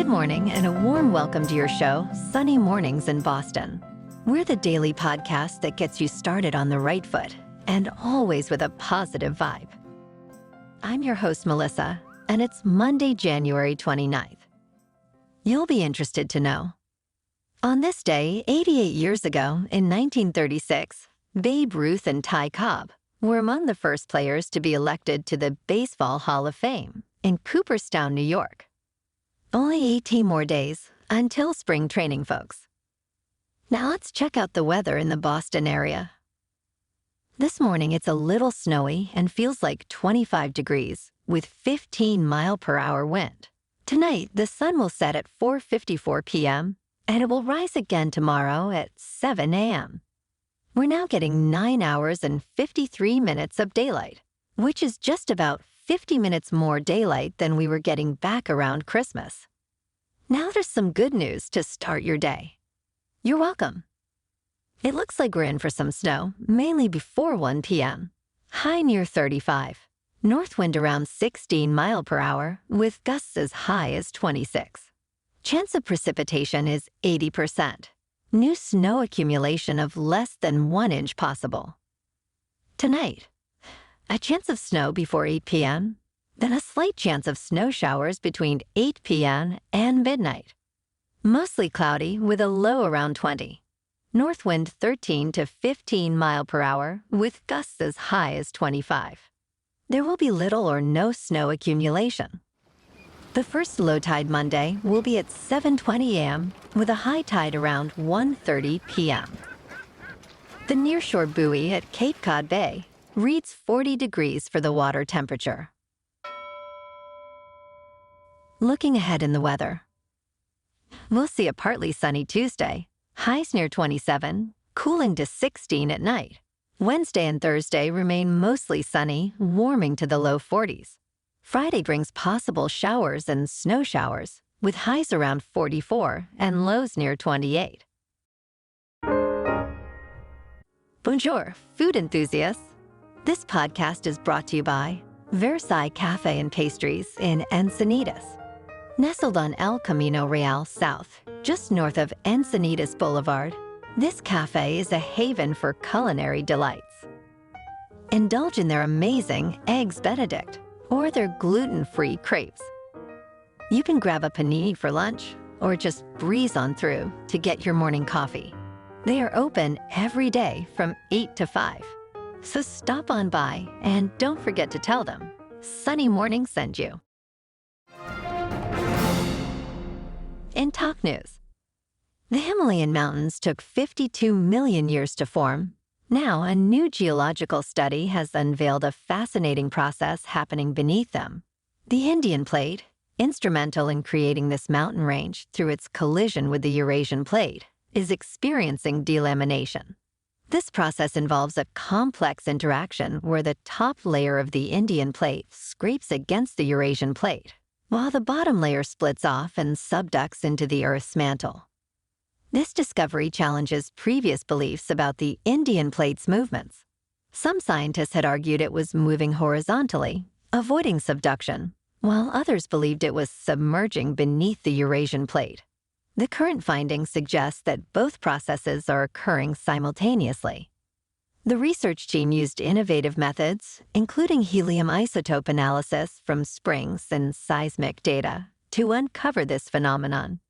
Good morning and a warm welcome to your show, Sunny Mornings in Boston. We're the daily podcast that gets you started on the right foot and always with a positive vibe. I'm your host, Melissa, and it's Monday, January 29th. You'll be interested to know. On this day, 88 years ago, in 1936, Babe Ruth and Ty Cobb were among the first players to be elected to the Baseball Hall of Fame in Cooperstown, New York. Only 18 more days until spring training, folks. Now let's check out the weather in the Boston area. This morning it's a little snowy and feels like 25 degrees with 15-mile-per-hour wind. Tonight, the sun will set at 4:54 p.m. and it will rise again tomorrow at 7 a.m. We're now getting 9 hours and 53 minutes of daylight, which is just about 50 minutes more daylight than we were getting back around Christmas. Now there's some good news to start your day. You're welcome. It looks like we're in for some snow, mainly before 1 p.m. High near 35. North wind around 16 miles per hour, with gusts as high as 26. Chance of precipitation is 80%. New snow accumulation of less than 1 inch possible. Tonight, a chance of snow before 8 p.m., then a slight chance of snow showers between 8 p.m. and midnight. Mostly cloudy with a low around 20. North wind 13 to 15 miles per hour with gusts as high as 25. There will be little or no snow accumulation. The first low tide Monday will be at 7:20 a.m. with a high tide around 1:30 p.m. The nearshore buoy at Cape Cod Bay reads 40 degrees for the water temperature. Looking ahead in the weather. We'll see a partly sunny Tuesday, highs near 27, cooling to 16 at night. Wednesday and Thursday remain mostly sunny, warming to the low 40s. Friday brings possible showers and snow showers, with highs around 44 and lows near 28. Bonjour, food enthusiasts. This podcast is brought to you by Versailles Cafe and Pastries in Encinitas. Nestled on El Camino Real South, just north of Encinitas Boulevard, this cafe is a haven for culinary delights. Indulge in their amazing Eggs Benedict or their gluten-free crepes. You can grab a panini for lunch or just breeze on through to get your morning coffee. They are open every day from 8 to 5. So stop on by and don't forget to tell them Sunny Morning sent you. In top news, the Himalayan mountains took 52 million years to form. Now, a new geological study has unveiled a fascinating process happening beneath them. The Indian Plate, instrumental in creating this mountain range through its collision with the Eurasian Plate, is experiencing delamination. This process involves a complex interaction where the top layer of the Indian Plate scrapes against the Eurasian Plate, while the bottom layer splits off and subducts into the Earth's mantle. This discovery challenges previous beliefs about the Indian Plate's movements. Some scientists had argued it was moving horizontally, avoiding subduction, while others believed it was submerging beneath the Eurasian Plate. The current findings suggest that both processes are occurring simultaneously. The research team used innovative methods, including helium isotope analysis from springs and seismic data, to uncover this phenomenon.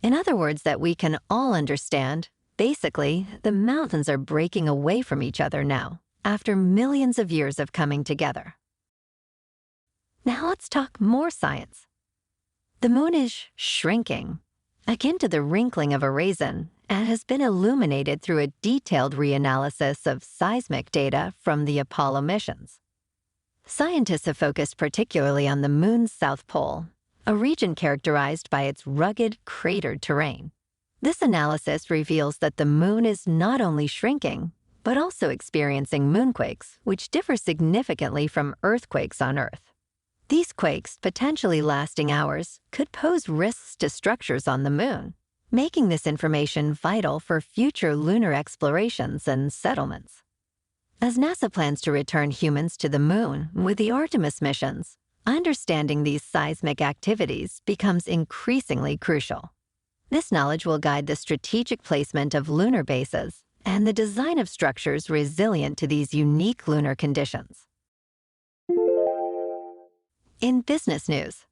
In other words, that we can all understand, basically, the mountains are breaking away from each other now, after millions of years of coming together. Now let's talk more science. The moon is shrinking, akin to the wrinkling of a raisin, and has been illuminated through a detailed reanalysis of seismic data from the Apollo missions. Scientists have focused particularly on the moon's south pole, a region characterized by its rugged, cratered terrain. This analysis reveals that the moon is not only shrinking, but also experiencing moonquakes, which differ significantly from earthquakes on Earth. These quakes, potentially lasting hours, could pose risks to structures on the moon, making this information vital for future lunar explorations and settlements. As NASA plans to return humans to the moon with the Artemis missions, Understanding these seismic activities becomes increasingly crucial. This knowledge will guide the strategic placement of lunar bases and the design of structures resilient to these unique lunar conditions. In business news,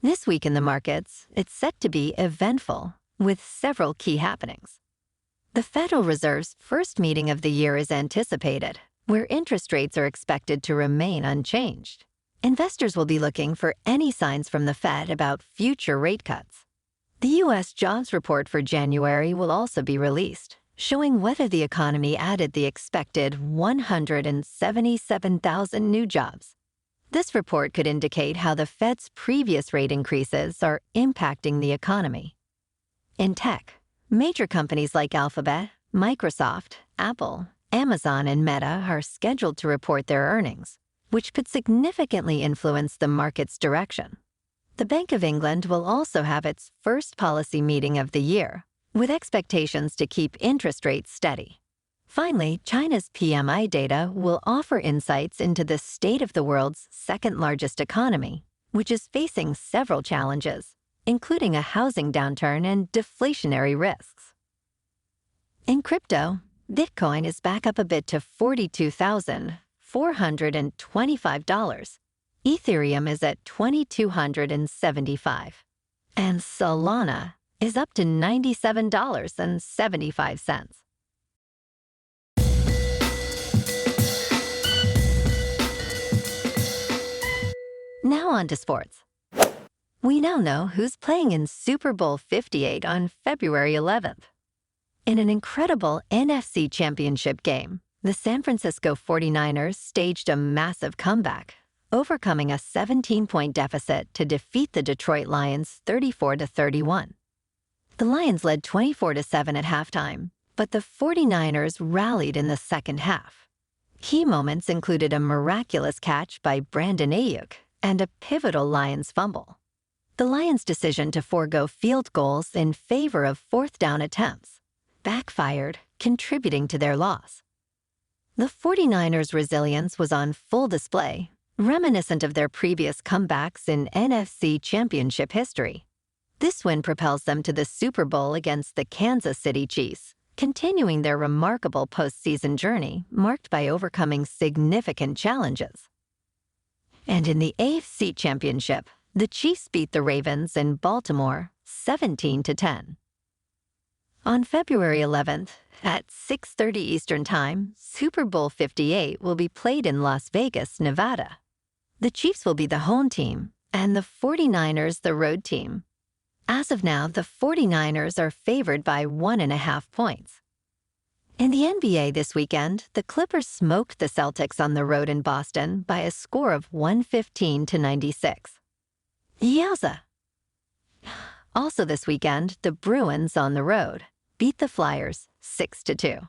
this week in the markets, it's set to be eventful, with several key happenings. The Federal Reserve's first meeting of the year is anticipated, where interest rates are expected to remain unchanged. Investors will be looking for any signs from the Fed about future rate cuts. The U.S. jobs report for January will also be released, showing whether the economy added the expected 177,000 new jobs. This report could indicate how the Fed's previous rate increases are impacting the economy. In tech, major companies like Alphabet, Microsoft, Apple, Amazon, and Meta are scheduled to report their earnings, which could significantly influence the market's direction. The Bank of England will also have its first policy meeting of the year, with expectations to keep interest rates steady. Finally, China's PMI data will offer insights into the state of the world's second-largest economy, which is facing several challenges, including a housing downturn and deflationary risks. In crypto, Bitcoin is back up a bit to $42,425. Ethereum is at $2,275. And Solana is up to $97.75. Now on to sports. We now know who's playing in Super Bowl 58 on February 11th. In an incredible NFC Championship game, the San Francisco 49ers staged a massive comeback, overcoming a 17-point deficit to defeat the Detroit Lions 34-31. The Lions led 24-7 at halftime, but the 49ers rallied in the second half. Key moments included a miraculous catch by Brandon Ayuk and a pivotal Lions fumble. The Lions' decision to forego field goals in favor of fourth-down attempts backfired, contributing to their loss. The 49ers' resilience was on full display, reminiscent of their previous comebacks in NFC Championship history. This win propels them to the Super Bowl against the Kansas City Chiefs, continuing their remarkable postseason journey marked by overcoming significant challenges. And in the AFC Championship, the Chiefs beat the Ravens in Baltimore 17-10. On February 11th, at 6:30 Eastern Time, Super Bowl 58 will be played in Las Vegas, Nevada. The Chiefs will be the home team, and the 49ers the road team. As of now, the 49ers are favored by 1.5 points. In the NBA this weekend, the Clippers smoked the Celtics on the road in Boston by a score of 115-96. Yowza! Also this weekend, the Bruins on the road beat the Flyers 6-2.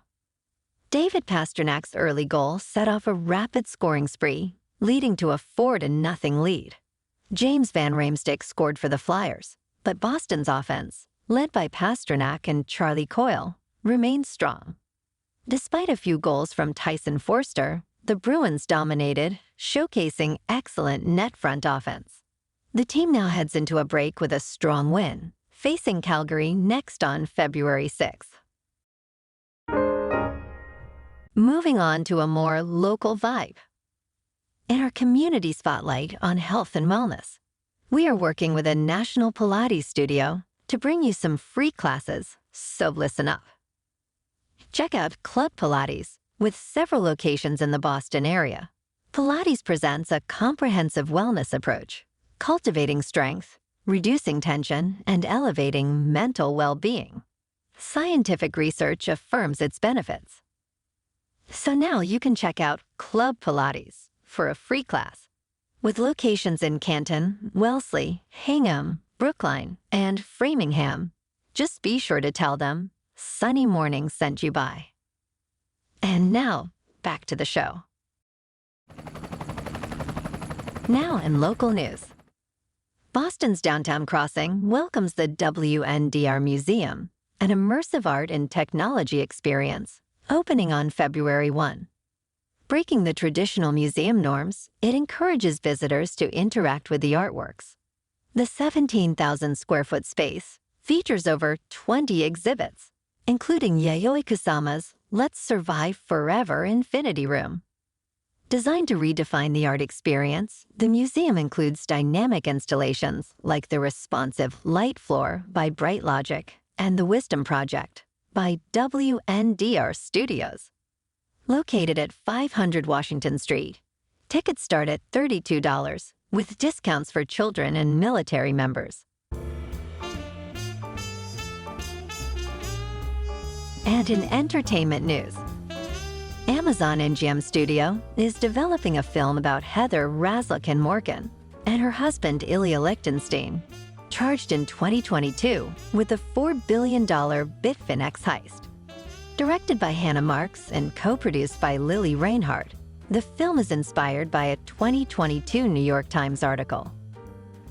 David Pasternak's early goal set off a rapid scoring spree, leading to a 4-0 lead. James Van Riemsdyk scored for the Flyers, but Boston's offense, led by Pasternak and Charlie Coyle, remained strong. Despite a few goals from Tyson Forster, the Bruins dominated, showcasing excellent net front offense. The team now heads into a break with a strong win, facing Calgary next on February 6th. Moving on to a more local vibe. In our community spotlight on health and wellness, we are working with a national Pilates studio to bring you some free classes, so listen up. Check out Club Pilates, with several locations in the Boston area. Pilates presents a comprehensive wellness approach, cultivating strength, reducing tension, and elevating mental well-being. Scientific research affirms its benefits. So now you can check out Club Pilates for a free class. With locations in Canton, Wellesley, Hingham, Brookline, and Framingham, just be sure to tell them Sunny Morning sent you by. And now, back to the show. Now in local news. Boston's Downtown Crossing welcomes the WNDR Museum, an immersive art and technology experience, opening on February 1. Breaking the traditional museum norms, it encourages visitors to interact with the artworks. The 17,000 square foot space features over 20 exhibits, including Yayoi Kusama's Let's Survive Forever Infinity Room. Designed to redefine the art experience, the museum includes dynamic installations like the responsive Light Floor by Bright Logic and the Wisdom Project by WNDR Studios. Located at 500 Washington Street, tickets start at $32, with discounts for children and military members. And in entertainment news, Amazon MGM Studio is developing a film about Heather Razlikin Morgan and her husband Ilya Lichtenstein, charged in 2022 with the $4 billion Bitfinex heist. Directed by Hannah Marks and co-produced by Lily Reinhardt, the film is inspired by a 2022 New York Times article.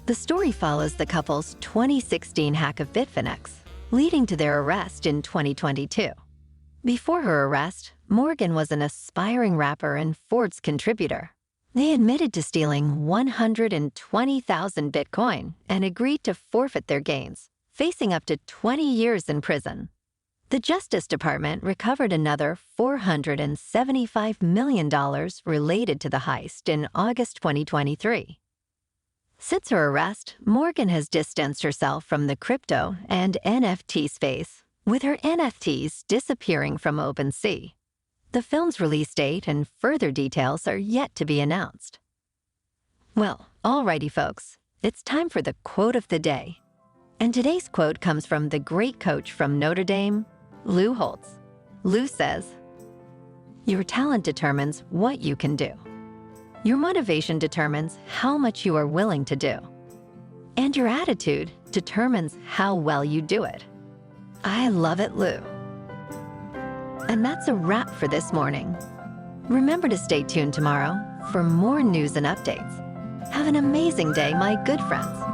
The story follows the couple's 2016 hack of Bitfinex, leading to their arrest in 2022. Before her arrest, Morgan was an aspiring rapper and Forbes contributor. They admitted to stealing 120,000 Bitcoin and agreed to forfeit their gains, facing up to 20 years in prison. The Justice Department recovered another $475 million related to the heist in August 2023. Since her arrest, Morgan has distanced herself from the crypto and NFT space, with her NFTs disappearing from OpenSea. The film's release date and further details are yet to be announced. Well, alrighty folks, it's time for the quote of the day. And today's quote comes from the great coach from Notre Dame, Lou Holtz. Lou says, "Your talent determines what you can do. Your motivation determines how much you are willing to do. And your attitude determines how well you do it." I love it, Lou. And that's a wrap for this morning. Remember to stay tuned tomorrow for more news and updates. Have an amazing day, my good friends.